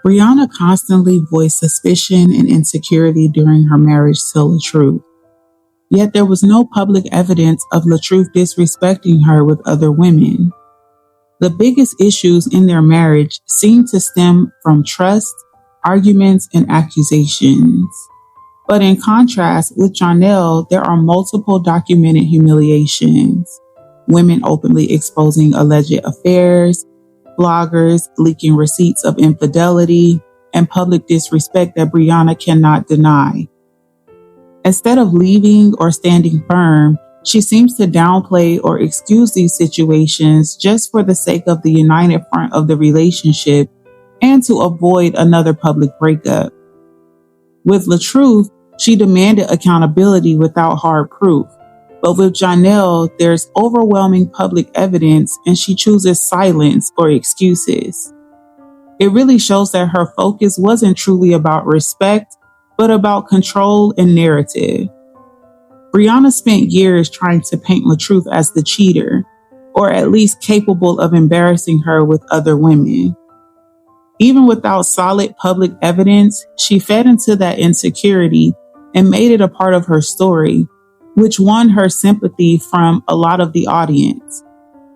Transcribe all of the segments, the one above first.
Briana constantly voiced suspicion and insecurity during her marriage to LaTruth, yet there was no public evidence of LaTruth disrespecting her with other women. The biggest issues in their marriage seemed to stem from trust, arguments, and accusations. But in contrast, with Johnell, there are multiple documented humiliations. Women openly exposing alleged affairs, bloggers leaking receipts of infidelity, and public disrespect that Briana cannot deny. Instead of leaving or standing firm, she seems to downplay or excuse these situations just for the sake of the united front of the relationship and to avoid another public breakup. With LaTruth, she demanded accountability without hard proof. But with Johnell, there's overwhelming public evidence and she chooses silence or excuses. It really shows that her focus wasn't truly about respect, but about control and narrative. Briana spent years trying to paint LaTruth as the cheater, or at least capable of embarrassing her with other women. Even without solid public evidence, she fed into that insecurity and made it a part of her story, which won her sympathy from a lot of the audience.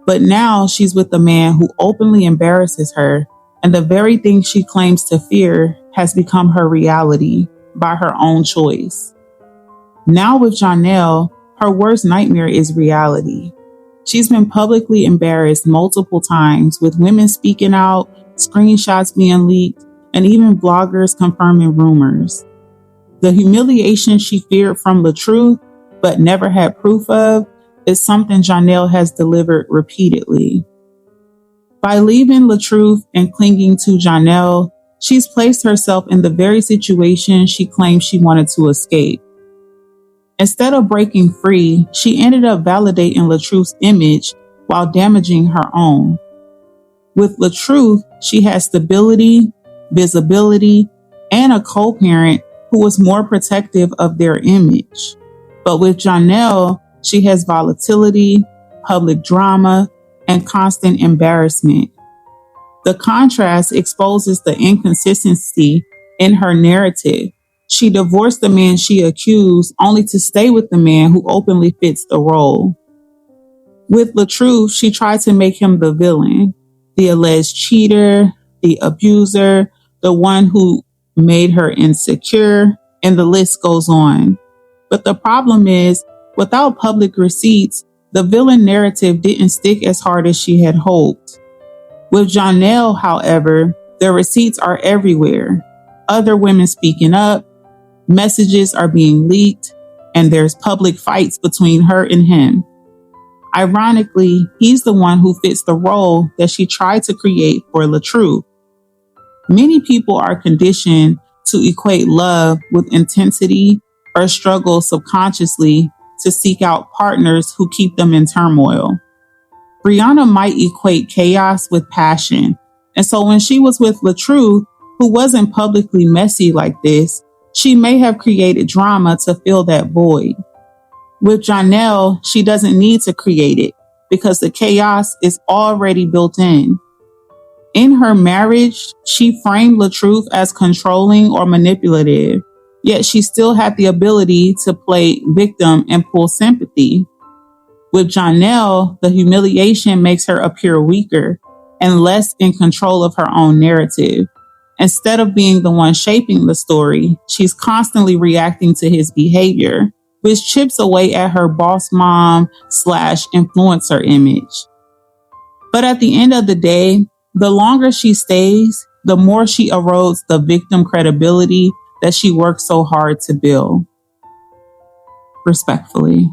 But now she's with a man who openly embarrasses her, and the very thing she claims to fear has become her reality by her own choice. Now with Johnell, her worst nightmare is reality. She's been publicly embarrassed multiple times, with women speaking out, screenshots being leaked, and even bloggers confirming rumors. The humiliation she feared from LaTruth, but never had proof of, is something Johnell has delivered repeatedly. By leaving LaTruth and clinging to Johnell, she's placed herself in the very situation she claimed she wanted to escape. Instead of breaking free, she ended up validating LaTruth's image while damaging her own. With LaTruth, she has stability, visibility, and a co-parent who was more protective of their image. But with Johnell, she has volatility, public drama, and constant embarrassment. The contrast exposes the inconsistency in her narrative. She divorced the man she accused only to stay with the man who openly fits the role. With LaTruth, she tried to make him the villain, the alleged cheater, the abuser, the one who made her insecure, and the list goes on. But the problem is, without public receipts, the villain narrative didn't stick as hard as she had hoped. With Johnell, however, the receipts are everywhere. Other women speaking up, messages are being leaked, and there's public fights between her and him. Ironically, he's the one who fits the role that she tried to create for LaTruth. Many people are conditioned to equate love with intensity or struggle subconsciously to seek out partners who keep them in turmoil. Briana might equate chaos with passion, and so when she was with LaTruth, who wasn't publicly messy like this, she may have created drama to fill that void. With Johnell, she doesn't need to create it because the chaos is already built in. In her marriage, she framed LaTruth as controlling or manipulative, yet she still had the ability to play victim and pull sympathy. With Johnell, the humiliation makes her appear weaker and less in control of her own narrative. Instead of being the one shaping the story, she's constantly reacting to his behavior, which chips away at her boss mom / influencer image. But at the end of the day, the longer she stays, the more she erodes the victim credibility that she worked so hard to build. Respectfully.